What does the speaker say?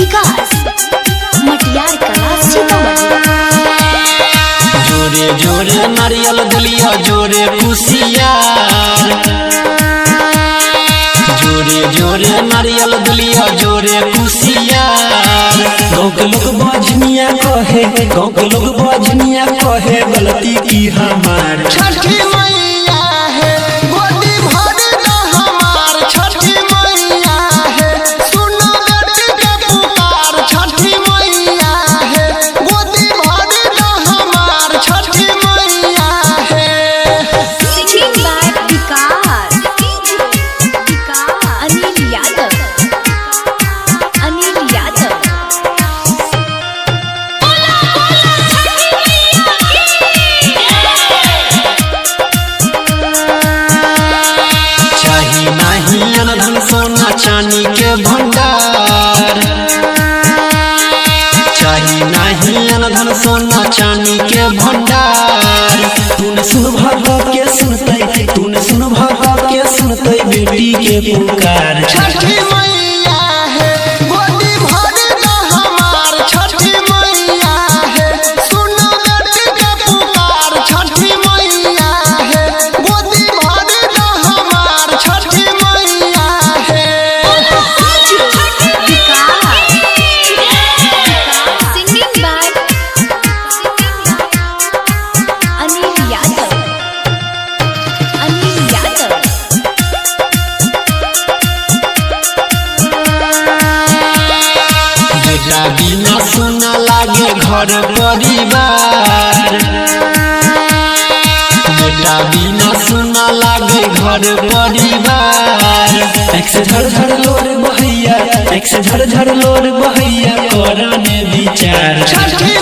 विकास मटियार कला सीतामढ़ी। जोरे जोरे नारियल दलिया जोरे कुसियार, जोरे जोरे नारियल दलिया जोरे कुसियार। गाँव के लोग बजनिया कहे, गाँव के लोग बजनिया कहे गलती की हमार। छठी मैया है गोदी भर दो हमार, छठी मैया है सुनो बेटी के पुकार। छठी मैया है गोदी भर दो हमार, छठी मैया है। सिंगिंग बाय विकास अनिल यादव, अनिल यादव। चाही नहीं अनधन सोना चांदी के भंडार, चाही नहीं अनधन सोना चांदी के भंडार। तूने सुन भागा के सुनते, तूने सुन भागा के सुनते बेटी के पुकार। छठी मैया है गोदी भर दो हमार, छठी मैया है सुनो बेटी के पुकार। छठी मैया है गोदी भर दो हमार, छठी मैया है। Singing by Anil Yadav, Anil Yadav. बेटा बिना सोना लागे घर परिवार, बेटा बिना सोना लागे घर परिवार। एक से झर झर लोर बहैया, एक से झर झर लोर बहैया करने विचार। छठी